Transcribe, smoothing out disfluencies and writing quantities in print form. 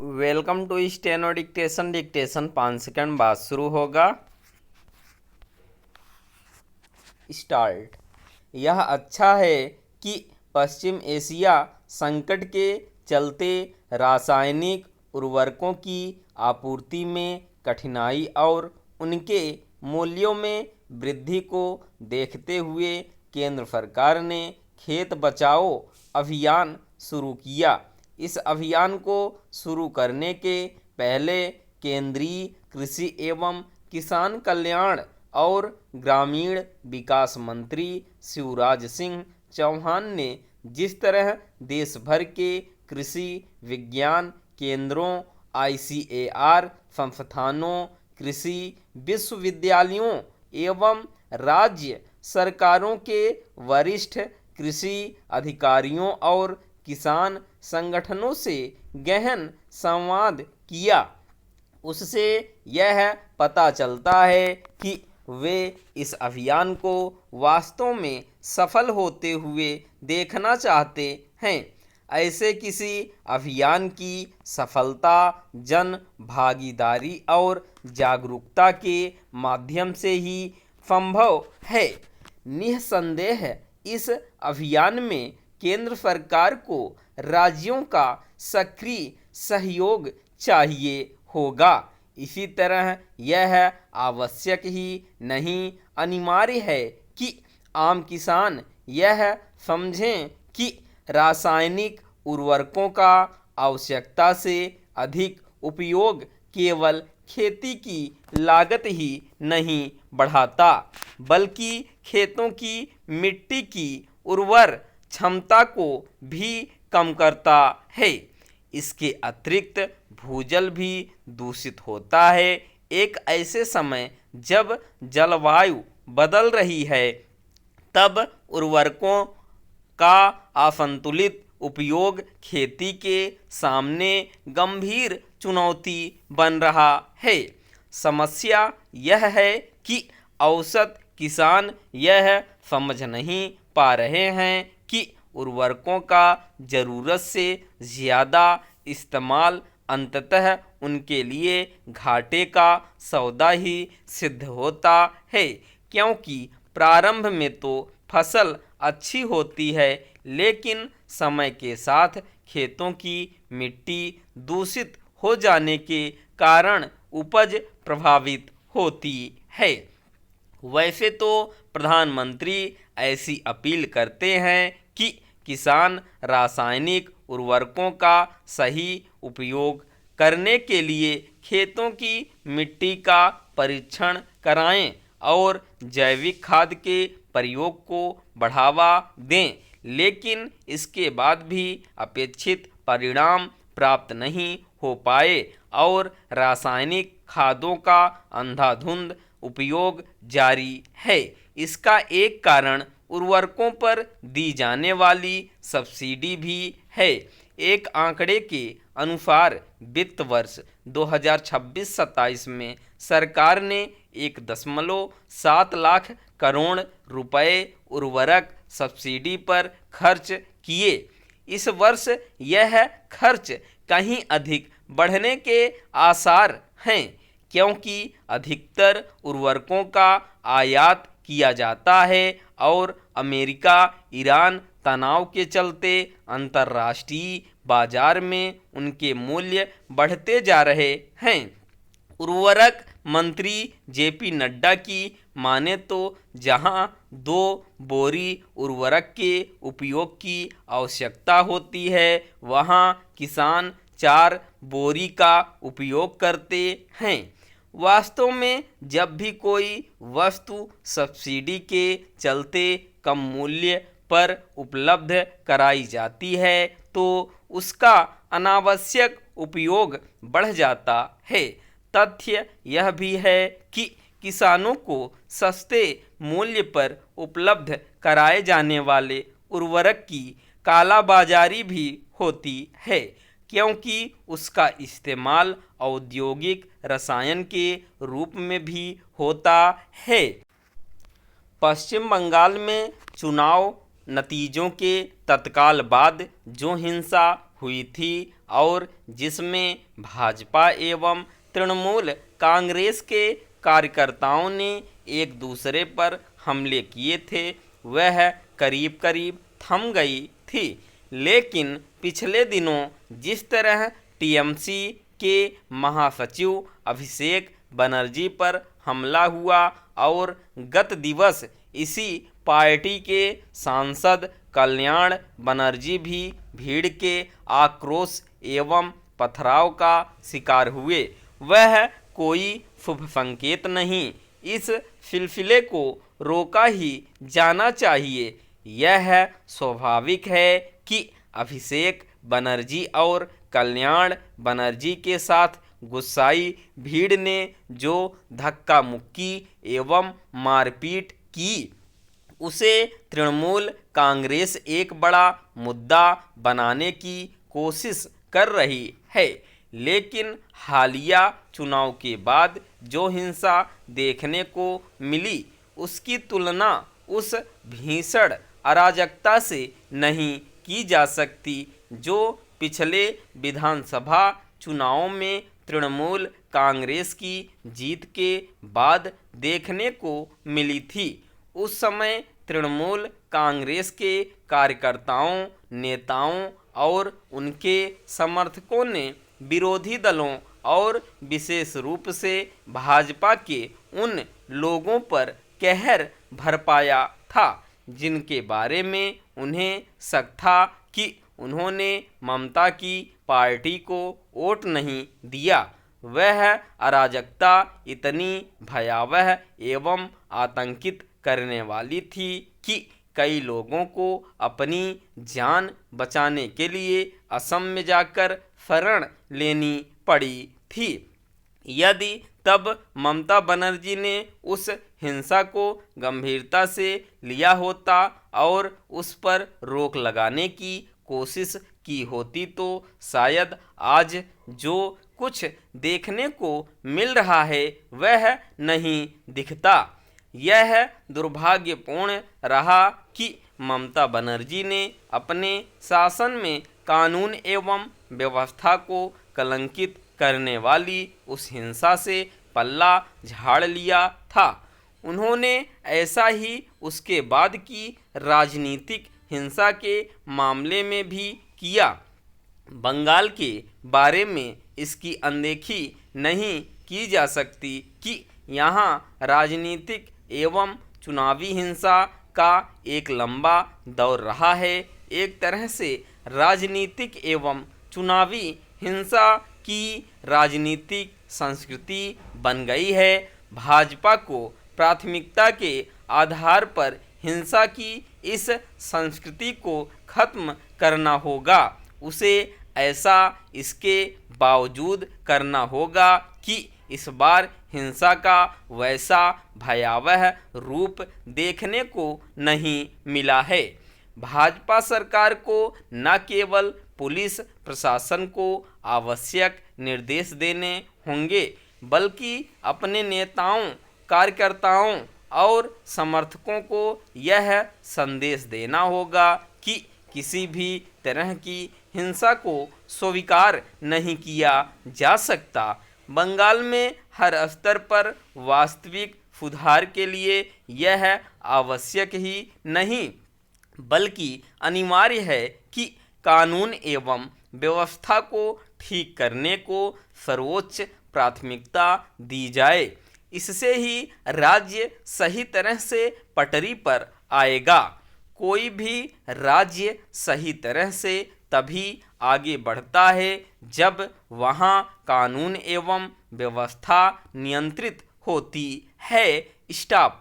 Welcome to steno dictation. Dictation 5 second बाद शुरू होगा। स्टार्ट। यह अच्छा है कि पश्चिम एशिया संकट के चलते रासायनिक उर्वरकों की आपूर्ति में कठिनाई और उनके मूल्यों में वृद्धि को देखते हुए केंद्र सरकार ने खेत बचाओ अभियान शुरू किया। इस अभियान को शुरू करने के पहले केंद्रीय कृषि एवं किसान कल्याण और ग्रामीण विकास मंत्री शिवराज सिंह चौहान ने जिस तरह देश भर के कृषि विज्ञान केंद्रों, ICAR संस्थानों, कृषि विश्वविद्यालयों एवं राज्य सरकारों के वरिष्ठ कृषि अधिकारियों और किसान संगठनों से गहन संवाद किया, उससे यह पता चलता है कि वे इस अभियान को वास्तव में सफल होते हुए देखना चाहते हैं। ऐसे किसी अभियान की सफलता जन भागीदारी और जागरूकता के माध्यम से ही संभव है। निस्संदेह इस अभियान में केंद्र सरकार को राज्यों का सक्रिय सहयोग चाहिए होगा। इसी तरह यह आवश्यक ही नहीं अनिवार्य है कि आम किसान यह समझें कि रासायनिक उर्वरकों का आवश्यकता से अधिक उपयोग केवल खेती की लागत ही नहीं बढ़ाता, बल्कि खेतों की मिट्टी की उर्वर क्षमता को भी कम करता है। इसके अतिरिक्त भूजल भी दूषित होता है। एक ऐसे समय जब जलवायु बदल रही है, तब उर्वरकों का असंतुलित उपयोग खेती के सामने गंभीर चुनौती बन रहा है। समस्या यह है कि औसत किसान यह समझ नहीं पा रहे हैं कि उर्वरकों का ज़रूरत से ज़्यादा इस्तेमाल अंततः उनके लिए घाटे का सौदा ही सिद्ध होता है, क्योंकि प्रारंभ में तो फसल अच्छी होती है, लेकिन समय के साथ खेतों की मिट्टी दूषित हो जाने के कारण उपज प्रभावित होती है। वैसे तो प्रधानमंत्री ऐसी अपील करते हैं कि किसान रासायनिक उर्वरकों का सही उपयोग करने के लिए खेतों की मिट्टी का परीक्षण कराएं और जैविक खाद के प्रयोग को बढ़ावा दें, लेकिन इसके बाद भी अपेक्षित परिणाम प्राप्त नहीं हो पाए और रासायनिक खादों का अंधाधुंध उपयोग जारी है। इसका एक कारण उर्वरकों पर दी जाने वाली सब्सिडी भी है। एक आंकड़े के अनुसार वित्त वर्ष 2026-27 में सरकार ने 1.7 लाख करोड़ रुपए उर्वरक सब्सिडी पर खर्च किए। इस वर्ष यह खर्च कहीं अधिक बढ़ने के आसार हैं, क्योंकि अधिकतर उर्वरकों का आयात किया जाता है और अमेरिका ईरान तनाव के चलते अंतर्राष्ट्रीय बाजार में उनके मूल्य बढ़ते जा रहे हैं। उर्वरक मंत्री JP नड्डा की माने तो जहां 2 बोरी उर्वरक के उपयोग की आवश्यकता होती है, वहां किसान 4 बोरी का उपयोग करते हैं। वास्तव में जब भी कोई वस्तु सब्सिडी के चलते कम मूल्य पर उपलब्ध कराई जाती है, तो उसका अनावश्यक उपयोग बढ़ जाता है। तथ्य यह भी है कि किसानों को सस्ते मूल्य पर उपलब्ध कराए जाने वाले उर्वरक की कालाबाजारी भी होती है, क्योंकि उसका इस्तेमाल औद्योगिक रसायन के रूप में भी होता है। पश्चिम बंगाल में चुनाव नतीजों के तत्काल बाद जो हिंसा हुई थी और जिसमें भाजपा एवं तृणमूल कांग्रेस के कार्यकर्ताओं ने एक दूसरे पर हमले किए थे, वह करीब करीब थम गई थी। लेकिन पिछले दिनों जिस तरह टीएमसी के महासचिव अभिषेक बनर्जी पर हमला हुआ और गत दिवस इसी पार्टी के सांसद कल्याण बनर्जी भी भीड़ के आक्रोश एवं पथराव का शिकार हुए, वह कोई शुभ संकेत नहीं। इस सिलसिले को रोका ही जाना चाहिए। यह स्वाभाविक है कि अभिषेक बनर्जी और कल्याण बनर्जी के साथ गुस्साई भीड़ ने जो धक्का मुक्की एवं मारपीट की, उसे तृणमूल कांग्रेस एक बड़ा मुद्दा बनाने की कोशिश कर रही है। लेकिन हालिया चुनाव के बाद जो हिंसा देखने को मिली, उसकी तुलना उस भीषण अराजकता से नहीं की जा सकती जो पिछले विधानसभा चुनावों में तृणमूल कांग्रेस की जीत के बाद देखने को मिली थी। उस समय तृणमूल कांग्रेस के कार्यकर्ताओं, नेताओं और उनके समर्थकों ने विरोधी दलों और विशेष रूप से भाजपा के उन लोगों पर कहर बरपाया था जिनके बारे में उन्हें शक था कि उन्होंने ममता की पार्टी को वोट नहीं दिया। वह अराजकता इतनी भयावह एवं आतंकित करने वाली थी कि कई लोगों को अपनी जान बचाने के लिए असम में जाकर शरण लेनी पड़ी थी। यदि तब ममता बनर्जी ने उस हिंसा को गंभीरता से लिया होता और उस पर रोक लगाने की कोशिश की होती तो शायद आज जो कुछ देखने को मिल रहा है वह नहीं दिखता। यह दुर्भाग्यपूर्ण रहा कि ममता बनर्जी ने अपने शासन में कानून एवं व्यवस्था को कलंकित करने वाली उस हिंसा से पल्ला झाड़ लिया था। उन्होंने ऐसा ही उसके बाद की राजनीतिक हिंसा के मामले में भी किया। बंगाल के बारे में इसकी अनदेखी नहीं की जा सकती कि यहाँ राजनीतिक एवं चुनावी हिंसा का एक लंबा दौर रहा है। एक तरह से राजनीतिक एवं चुनावी हिंसा की राजनीतिक संस्कृति बन गई है। भाजपा को प्राथमिकता के आधार पर हिंसा की इस संस्कृति को खत्म करना होगा। उसे ऐसा इसके बावजूद करना होगा कि इस बार हिंसा का वैसा भयावह रूप देखने को नहीं मिला है। भाजपा सरकार को न केवल पुलिस प्रशासन को आवश्यक निर्देश देने होंगे बल्कि अपने नेताओं, कार्यकर्ताओं और समर्थकों को यह संदेश देना होगा कि किसी भी तरह की हिंसा को स्वीकार नहीं किया जा सकता। बंगाल में हर स्तर पर वास्तविक सुधार के लिए यह आवश्यक ही नहीं बल्कि अनिवार्य है कि कानून एवं व्यवस्था को ठीक करने को सर्वोच्च प्राथमिकता दी जाए। इससे ही राज्य सही तरह से पटरी पर आएगा। कोई भी राज्य सही तरह से तभी आगे बढ़ता है जब वहाँ कानून एवं व्यवस्था नियंत्रित होती है। स्टॉप।